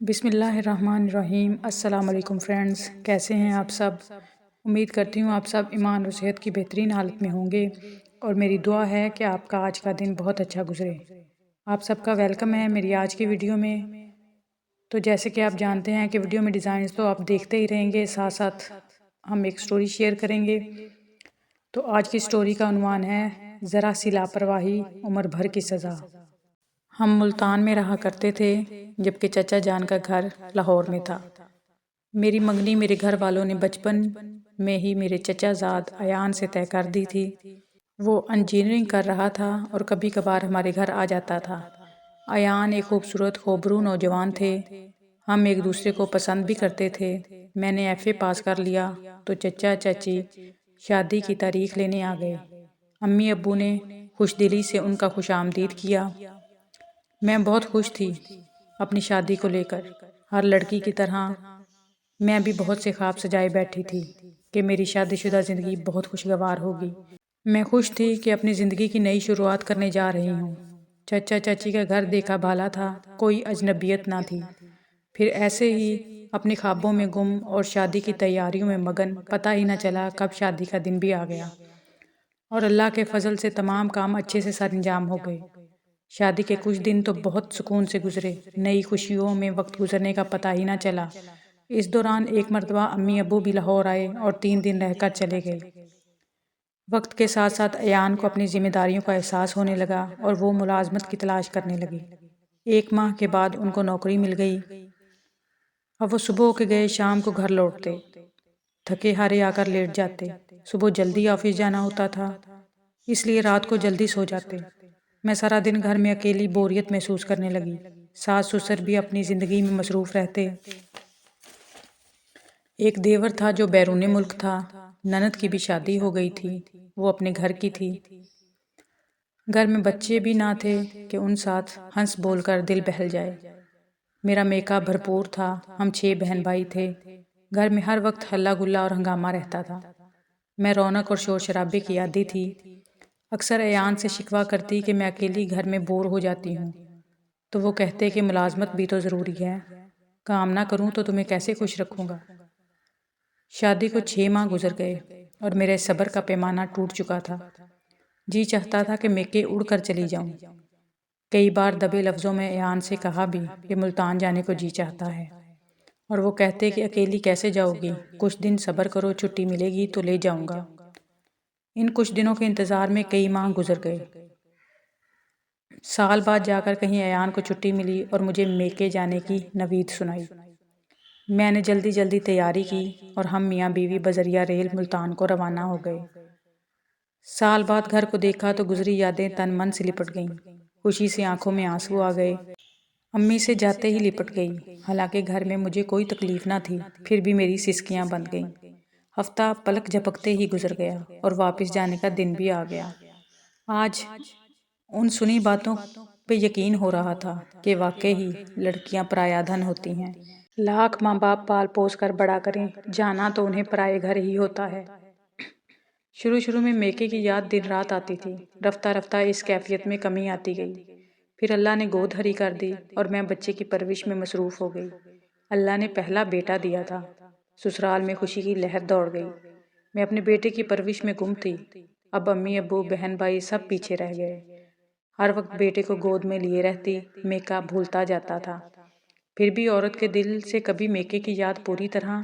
بسم اللہ الرحمن الرحیم۔ السلام علیکم فرینڈز، کیسے ہیں آپ سب؟ امید کرتی ہوں آپ سب ایمان اور صحت کی بہترین حالت میں ہوں گے، اور میری دعا ہے کہ آپ کا آج کا دن بہت اچھا گزرے۔ آپ سب کا ویلکم ہے میری آج کی ویڈیو میں۔ تو جیسے کہ آپ جانتے ہیں کہ ویڈیو میں ڈیزائنز تو آپ دیکھتے ہی رہیں گے، ساتھ ساتھ ہم ایک سٹوری شیئر کریں گے۔ تو آج کی سٹوری کا عنوان ہے ذرا سی لاپرواہی عمر بھر کی سزا۔ ہم ملتان میں رہا کرتے تھے جبکہ چچا جان کا گھر لاہور میں تھا۔ میری منگنی میرے گھر والوں نے بچپن میں ہی میرے چچا زاد ایان سے طے کر دی تھی۔ وہ انجینئرنگ کر رہا تھا اور کبھی کبھار ہمارے گھر آ جاتا تھا۔ ایان ایک خوبصورت خوبرو نوجوان تھے۔ ہم ایک دوسرے کو پسند بھی کرتے تھے۔ میں نے ایف اے پاس کر لیا تو چچا چچی شادی کی تاریخ لینے آ گئے۔ امی ابو نے خوش دلی سے ان کا خوش آمدید کیا۔ میں بہت خوش تھی اپنی شادی کو لے کر۔ ہر لڑکی کی طرح میں بھی بہت سے خواب سجائے بیٹھی تھی کہ میری شادی شدہ زندگی بہت خوشگوار ہوگی۔ میں خوش تھی کہ اپنی زندگی کی نئی شروعات کرنے جا رہی ہوں۔ چچا چچی کا گھر دیکھا بھالا تھا، کوئی اجنبیت نہ تھی۔ پھر ایسے ہی اپنے خوابوں میں گم اور شادی کی تیاریوں میں مگن، پتہ ہی نہ چلا کب شادی کا دن بھی آ گیا، اور اللہ کے فضل سے تمام کام اچھے سے سر انجام ہو گئے۔ شادی کے کچھ دن تو بہت سکون سے گزرے، نئی خوشیوں میں وقت گزرنے کا پتہ ہی نہ چلا۔ اس دوران ایک مرتبہ امی ابو بھی لاہور آئے اور 3 دن رہ کر چلے گئے۔ وقت کے ساتھ ساتھ ایان کو اپنی ذمہ داریوں کا احساس ہونے لگا اور وہ ملازمت کی تلاش کرنے لگی۔ 1 ماہ کے بعد ان کو نوکری مل گئی۔ اب وہ صبح کے گئے شام کو گھر لوٹتے، تھکے ہارے آ کر لیٹ جاتے۔ صبح جلدی آفس جانا ہوتا تھا، اس لیے رات کو جلدی سو جاتے۔ میں سارا دن گھر میں اکیلی بوریت محسوس کرنے لگی۔ ساس سسر بھی اپنی زندگی میں مصروف رہتے۔ ایک دیور تھا جو بیرون ملک تھا، نند کی بھی شادی ہو گئی تھی، وہ اپنے گھر کی تھی۔ گھر میں بچے بھی نہ تھے کہ ان ساتھ ہنس بول کر دل بہل جائے۔ میرا میکا بھرپور تھا، ہم 6 بہن بھائی تھے۔ گھر میں ہر وقت ہلا گلا اور ہنگامہ رہتا تھا۔ میں رونق اور شور شرابے کی عادی تھی۔ اکثر ایان سے شکوہ کرتی کہ میں اکیلی گھر میں بور ہو جاتی ہوں، تو وہ کہتے کہ ملازمت بھی تو ضروری ہے، کام نہ کروں تو تمہیں کیسے خوش رکھوں گا۔ شادی کو 6 ماہ گزر گئے اور میرے صبر کا پیمانہ ٹوٹ چکا تھا۔ جی چاہتا تھا کہ میکے اڑ کر چلی جاؤں۔ کئی بار دبے لفظوں میں ایان سے کہا بھی کہ ملتان جانے کو جی چاہتا ہے، اور وہ کہتے کہ اکیلی کیسے جاؤ گی، کچھ دن صبر کرو، چھٹی ملے گی تو لے جاؤں گا۔ ان کچھ دنوں کے انتظار میں کئی ماہ گزر گئے۔ سال بعد جا کر کہیں ایان کو چھٹی ملی اور مجھے میکے جانے کی نوید سنائی۔ میں نے جلدی جلدی تیاری کی اور ہم میاں بیوی بذریعہ ریل ملتان کو روانہ ہو گئے۔ سال بعد گھر کو دیکھا تو گزری یادیں تن من سے لپٹ گئیں۔ خوشی سے آنکھوں میں آنسو آ گئے۔ امی سے جاتے ہی لپٹ گئی، حالانکہ گھر میں مجھے کوئی تکلیف نہ تھی، پھر بھی میری سسکیاں بند گئیں۔ ہفتہ پلک جھپکتے ہی گزر گیا اور واپس جانے کا دن بھی آ گیا۔ آج ان سنی باتوں پہ یقین ہو رہا تھا کہ واقعی لڑکیاں پرایا دھن ہوتی ہیں۔ لاکھ ماں باپ پال پوس کر بڑا کریں، جانا تو انہیں پرائے گھر ہی ہوتا ہے۔ شروع میں میکے کی یاد دن رات آتی تھی، رفتہ رفتہ اس کیفیت میں کمی آتی گئی۔ پھر اللہ نے گود ہری کر دی اور میں بچے کی پرورش میں مصروف ہو گئی۔ اللہ نے پہلا بیٹا دیا تھا، سسرال میں خوشی کی لہر دوڑ گئی۔ میں اپنے بیٹے کی پرورش میں گم تھی۔ اب امی ابو بہن بھائی سب پیچھے رہ گئے۔ ہر وقت بیٹے کو گود میں لیے رہتی، میکا بھولتا جاتا تھا۔ پھر بھی عورت کے دل سے کبھی میکے کی یاد پوری طرح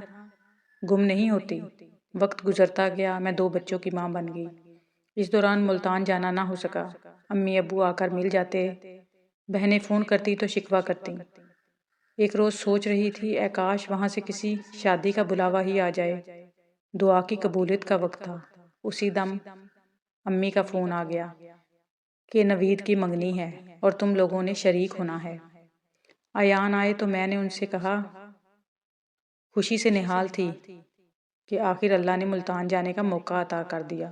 گم نہیں ہوتی۔ وقت گزرتا گیا، میں 2 بچوں کی ماں بن گئی۔ اس دوران ملتان جانا نہ ہو سکا۔ امی ابو آ کر مل جاتے، بہنیں فون کرتی تو شکوہ کرتی۔ ایک روز سوچ رہی تھی اے کاش وہاں سے کسی شادی کا بلاوا ہی آ جائے۔ دعا کی قبولیت کا وقت تھا۔ اسی دم امی کا فون آ گیا کہ نوید کی منگنی ہے اور تم لوگوں نے شریک ہونا ہے۔ ایان آئے تو میں نے ان سے کہا، خوشی سے نہال تھی کہ آخر اللہ نے ملتان جانے کا موقع عطا کر دیا۔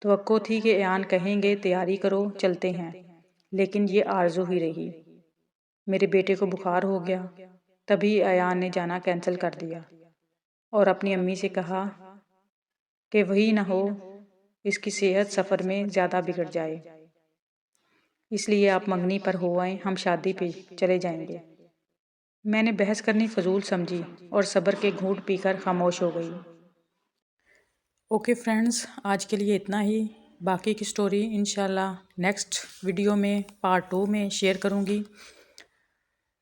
توقع تھی کہ ایان کہیں گے تیاری کرو چلتے ہیں، لیکن یہ آرزو ہی رہی۔ میرے بیٹے کو بخار ہو گیا، تبھی ایان نے جانا کینسل کر دیا اور اپنی امی سے کہا کہ وہی نہ ہو اس کی صحت سفر میں زیادہ بگڑ جائے، اس لیے آپ منگنی پر ہو آئیں، ہم شادی پہ چلے جائیں گے۔ میں نے بحث کرنی فضول سمجھی اور صبر کے گھونٹ پی کر خاموش ہو گئی۔ اوکے فرینڈز، آج کے لیے اتنا ہی۔ باقی کی سٹوری انشاءاللہ نیکسٹ ویڈیو میں پارٹ 2 میں شیئر کروں گی۔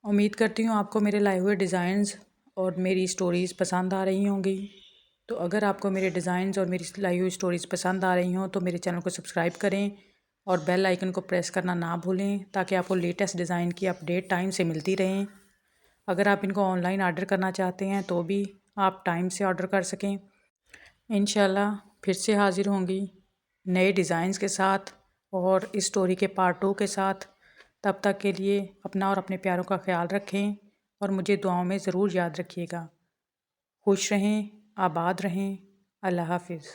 امید کرتی ہوں آپ کو میرے لائے ہوئے ڈیزائنز اور میری سٹوریز پسند آ رہی ہوں گی۔ تو اگر آپ کو میرے ڈیزائنز اور میری لائی ہوئی سٹوریز پسند آ رہی ہوں تو میرے چینل کو سبسکرائب کریں اور بیل آئیکن کو پریس کرنا نہ بھولیں تاکہ آپ کو لیٹسٹ ڈیزائن کی اپڈیٹ ٹائم سے ملتی رہیں۔ اگر آپ ان کو آن لائن آرڈر کرنا چاہتے ہیں تو بھی آپ ٹائم سے آرڈر کر سکیں۔ انشاءاللہ پھر سے حاضر ہوں گی نئے ڈیزائنز کے ساتھ اور اس سٹوری کے پارٹ 2 کے ساتھ۔ تب تک کے لیے اپنا اور اپنے پیاروں کا خیال رکھیں اور مجھے دعاؤں میں ضرور یاد رکھیے گا۔ خوش رہیں، آباد رہیں۔ اللہ حافظ۔